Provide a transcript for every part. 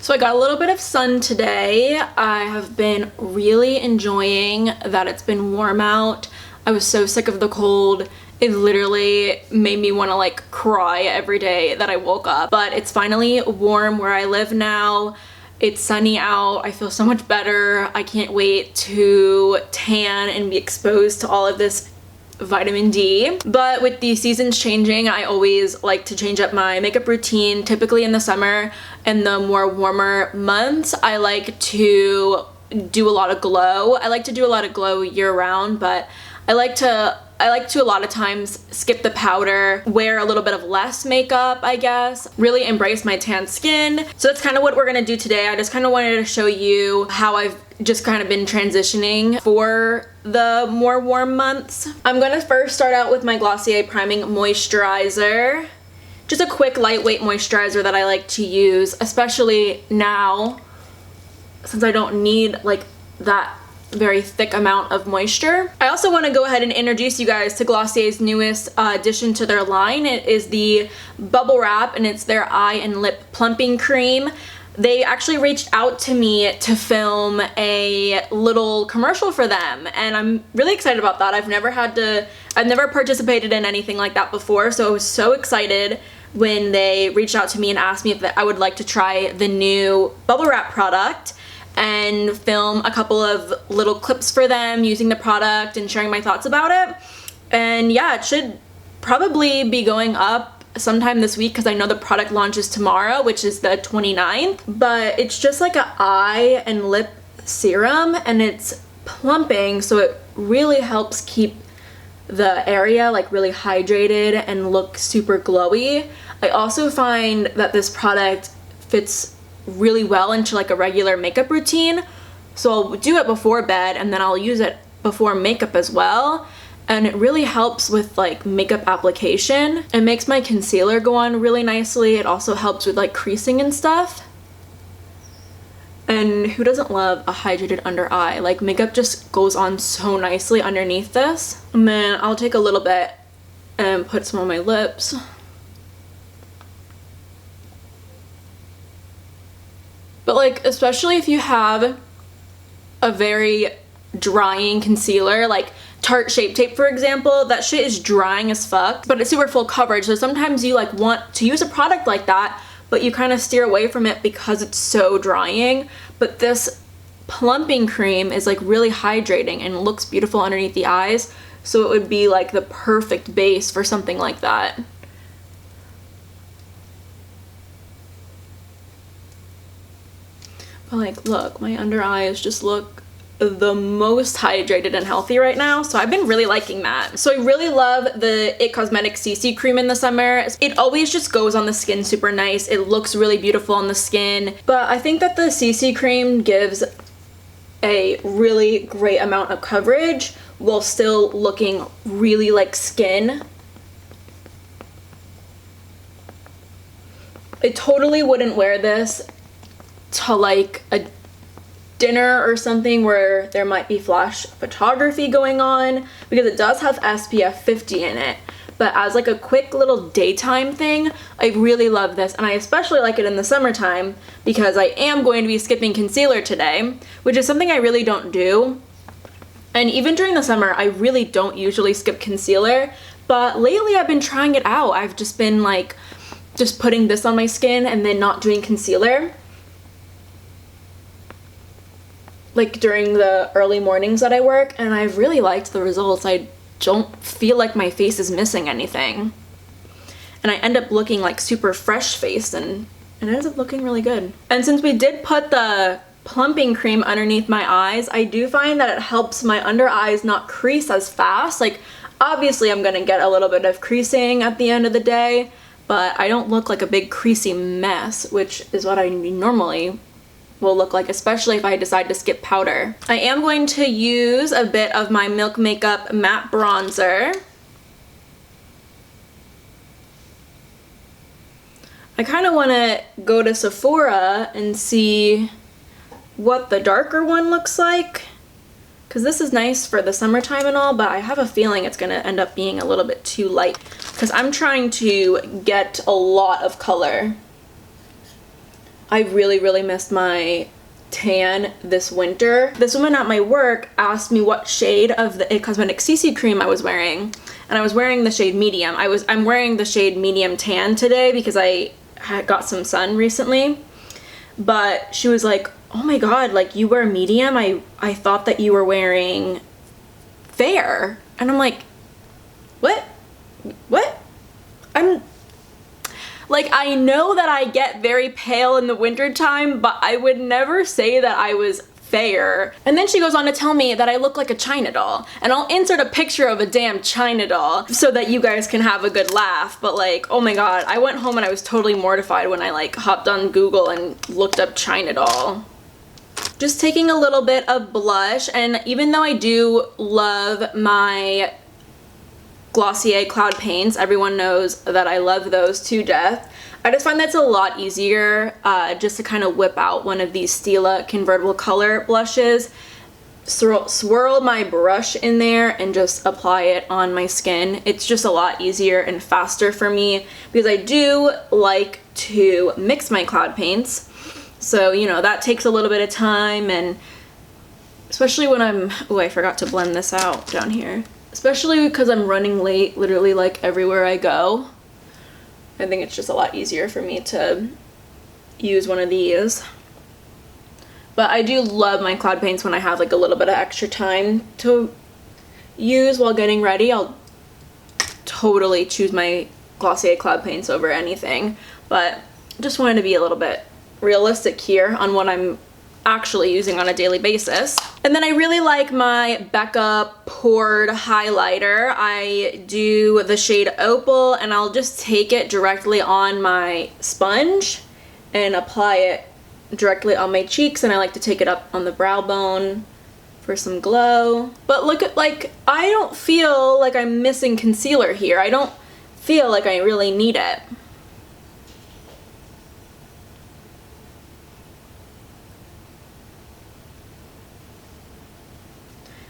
So I got a little bit of sun today. I have been really enjoying that it's been warm out. I was so sick of the cold. It literally made me want to like cry every day that I woke up. But it's finally warm where I live now. It's sunny out. I feel so much better. I can't wait to tan and be exposed to all of this vitamin D. But with the seasons changing, I always like to change up my makeup routine. Typically in the summer and the more warmer months, I like to do a lot of glow. I like to do a lot of glow year round, but I like to a lot of times skip the powder, wear a little bit of less makeup, I guess, really embrace my tan skin. So that's kind of what we're gonna do today. I just kind of wanted to show you how I've just kind of been transitioning for the more warm months. I'm gonna first start out with my Glossier Priming Moisturizer. Just a quick lightweight moisturizer that I like to use, especially now since I don't need like that very thick amount of moisture. I also want to go ahead and introduce you guys to Glossier's newest addition to their line. It is the Bubble Wrap, and it's their eye and lip plumping cream. They actually reached out to me to film a little commercial for them, and I'm really excited about that. I've never participated in anything like that before, so I was so excited when they reached out to me and asked me if I would like to try the new Bubble Wrap product and film a couple of little clips for them using the product and sharing my thoughts about it. And yeah, it should probably be going up sometime this week because I know the product launches tomorrow, which is the 29th. But it's just like an eye and lip serum, and it's plumping, so it really helps keep the area like really hydrated and look super glowy. I also find that this product fits really well into like a regular makeup routine, so I'll do it before bed and then I'll use it before makeup as well, and it really helps with like makeup application. It makes my concealer go on really nicely. It also helps with like creasing and stuff, and who doesn't love a hydrated under eye? Like, makeup just goes on so nicely underneath this. And then I'll take a little bit and put some on my lips. But like, especially if you have a very drying concealer, like Tarte Shape Tape for example, that shit is drying as fuck, but it's super full coverage. So sometimes you like want to use a product like that, but you kind of steer away from it because it's so drying. But this plumping cream is like really hydrating and looks beautiful underneath the eyes. So it would be like the perfect base for something like that. Like, look, my under eyes just look the most hydrated and healthy right now, so I've been really liking that. So I really love the It Cosmetics CC cream in the summer. It always just goes on the skin super nice. It looks really beautiful on the skin, but I think that the CC cream gives a really great amount of coverage while still looking really like skin. I totally wouldn't wear this to like a dinner or something where there might be flash photography going on, because it does have SPF 50 in it. But as like a quick little daytime thing, I really love this, and I especially like it in the summertime because I am going to be skipping concealer today, which is something I really don't do. And even during the summer, I really don't usually skip concealer, but lately I've been trying it out. I've just been like just putting this on my skin and then not doing concealer, like during the early mornings that I work, and I've really liked the results. I don't feel like my face is missing anything, and I end up looking like super fresh faced, and it ends up looking really good. And since we did put the plumping cream underneath my eyes, I do find that it helps my under eyes not crease as fast. Like, obviously I'm gonna get a little bit of creasing at the end of the day, but I don't look like a big creasy mess, which is what I normally will look like, especially if I decide to skip powder. I am going to use a bit of my Milk Makeup matte bronzer. I kind of want to go to Sephora and see what the darker one looks like, because this is nice for the summertime and all, but I have a feeling it's going to end up being a little bit too light because I'm trying to get a lot of color. I really, really missed my tan this winter. This woman at my work asked me what shade of the It Cosmetics CC cream I was wearing, and I was wearing the shade medium. I'm wearing the shade medium tan today because I had got some sun recently, but she was like, oh my god, like you wear medium? I thought that you were wearing fair. And I'm like, what? I'm like, I know that I get very pale in the winter time, but I would never say that I was fair. And then she goes on to tell me that I look like a China doll, and I'll insert a picture of a damn China doll so that you guys can have a good laugh. But like, oh my god, I went home and I was totally mortified when I like hopped on Google and looked up China doll. Just taking a little bit of blush, and even though I do love my Glossier Cloud Paints, everyone knows that I love those to death, I just find that's a lot easier just to kind of whip out one of these Stila convertible color blushes, swirl my brush in there, and just apply it on my skin. It's just a lot easier and faster for me because I do like to mix my cloud paints. So, you know, that takes a little bit of time, and especially when I forgot to blend this out down here. Especially because I'm running late literally like everywhere I go. I think it's just a lot easier for me to use one of these. But I do love my cloud paints when I have like a little bit of extra time to use while getting ready. I'll totally choose my Glossier cloud paints over anything. But just wanted to be a little bit realistic here on what I'm actually using on a daily basis. And then I really like my Becca poured highlighter. I do the shade Opal, and I'll just take it directly on my sponge and apply it directly on my cheeks, and I like to take it up on the brow bone for some glow. But look at, like, I don't feel like I'm missing concealer here. I don't feel like I really need it.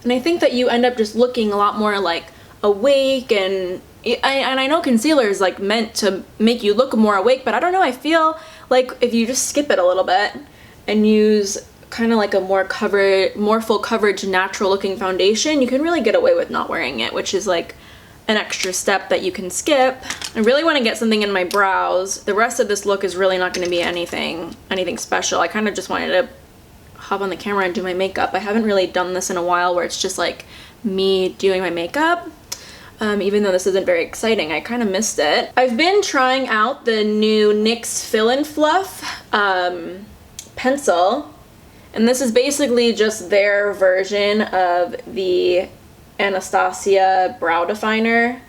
And I think that you end up just looking a lot more like awake, and I know concealer is like meant to make you look more awake, but I don't know, I feel like if you just skip it a little bit and use kind of like a more full coverage natural looking foundation, you can really get away with not wearing it, which is like an extra step that you can skip. I really want to get something in my brows. The rest of this look is really not going to be anything special. I kind of just wanted to hop on the camera and do my makeup. I haven't really done this in a while where it's just like me doing my makeup. Even though this isn't very exciting, I kind of missed it. I've been trying out the new NYX Fill and Fluff pencil, and this is basically just their version of the Anastasia brow definer.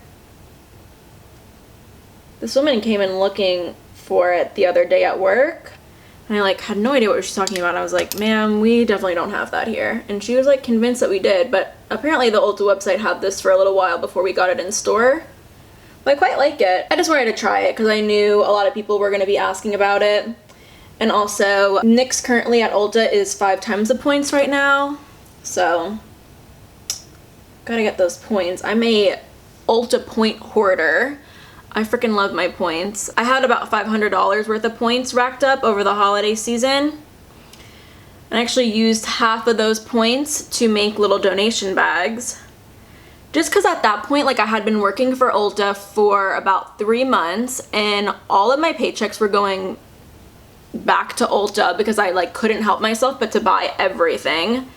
This woman came in looking for it the other day at work, and I like had no idea what she was talking about. I was like, ma'am, we definitely don't have that here. And she was like convinced that we did, but apparently the Ulta website had this for a little while before we got it in store. But I quite like it. I just wanted to try it because I knew a lot of people were going to be asking about it. And also, NYX currently at Ulta is 5 times the points right now. So, gotta get those points. I'm a Ulta point hoarder. I freaking love my points. I had about $500 worth of points racked up over the holiday season. I actually used half of those points to make little donation bags. Just because at that point, like, I had been working for Ulta for about 3 months, and all of my paychecks were going back to Ulta because I like couldn't help myself but to buy everything.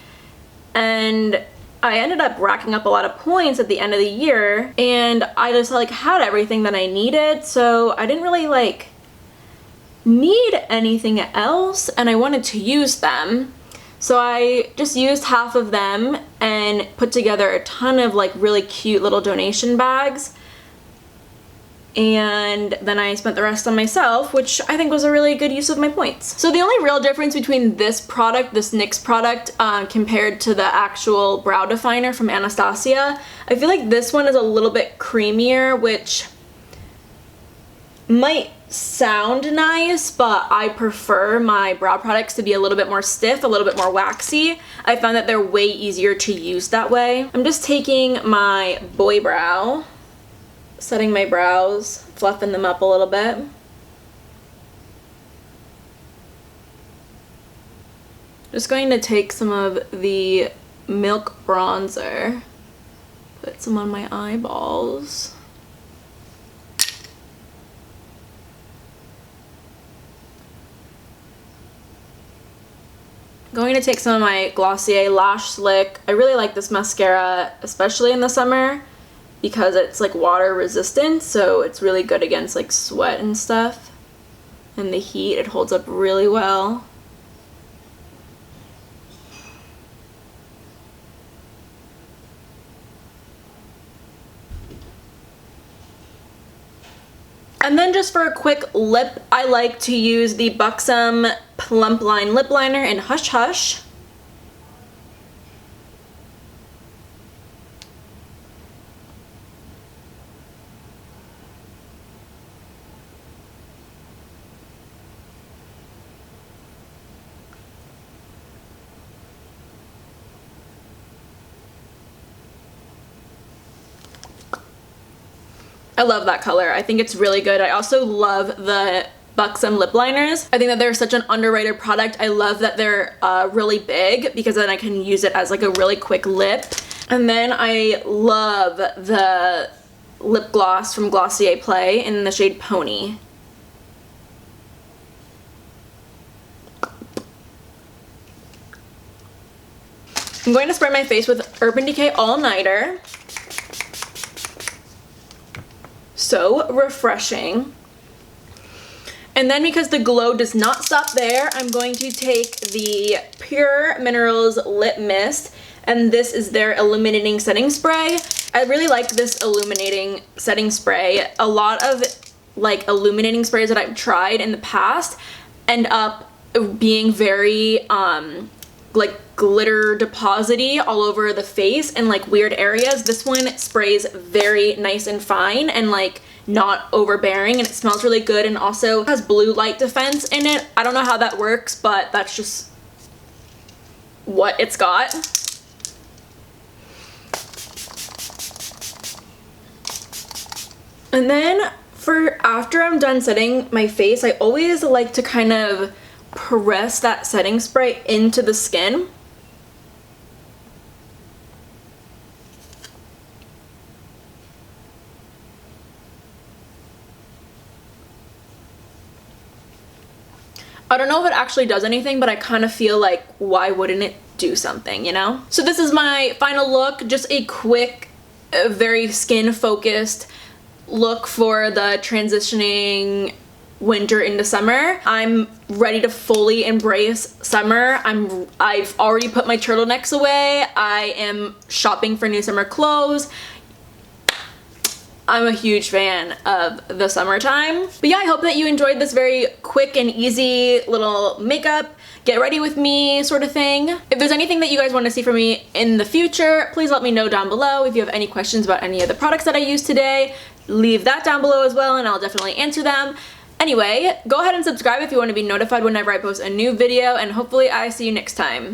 And I ended up racking up a lot of points at the end of the year, and I just like had everything that I needed, so I didn't really like need anything else, and I wanted to use them. So I just used half of them and put together a ton of like really cute little donation bags, and then I spent the rest on myself, which I think was a really good use of my points. So the only real difference between this product, this NYX product, compared to the actual brow definer from Anastasia, I feel like this one is a little bit creamier, which might sound nice, but I prefer my brow products to be a little bit more stiff, a little bit more waxy. I found that they're way easier to use that way. I'm just taking my boy brow, setting my brows, fluffing them up a little bit. Just going to take some of the Milk bronzer, put some on my eyeballs. Going to take some of my Glossier Lash Slick. I really like this mascara, especially in the summer, because it's like water resistant, so it's really good against like sweat and stuff. And the heat, it holds up really well. And then just for a quick lip, I like to use the Buxom Plumpline Lip Liner in Hush Hush. I love that color. I think it's really good. I also love the Buxom lip liners. I think that they're such an underrated product. I love that they're really big because then I can use it as like a really quick lip. And then I love the lip gloss from Glossier Play in the shade Pony. I'm going to spray my face with Urban Decay All Nighter. So refreshing. And then because the glow does not stop there, I'm going to take the Pure Minerals Lip Mist, and this is their illuminating setting spray. I really like this illuminating setting spray. A lot of like illuminating sprays that I've tried in the past end up being very like glitter deposity all over the face and like weird areas. This one sprays very nice and fine and like not overbearing, and it smells really good, and also has blue light defense in it. I don't know how that works, but that's just what it's got. And then for after I'm done setting my face, I always like to kind of press that setting spray into the skin. I don't know if it actually does anything, but I kind of feel like why wouldn't it do something, you know? So this is my final look, just a quick, very skin focused look for the transitioning winter into summer. I'm ready to fully embrace summer. I've already put my turtlenecks away. I am shopping for new summer clothes. I'm a huge fan of the summertime. But yeah, I hope that you enjoyed this very quick and easy little makeup, get ready with me sort of thing. If there's anything that you guys want to see from me in the future, please let me know down below. If you have any questions about any of the products that I used today, leave that down below as well and I'll definitely answer them. Anyway, go ahead and subscribe if you want to be notified whenever I post a new video, and hopefully I see you next time.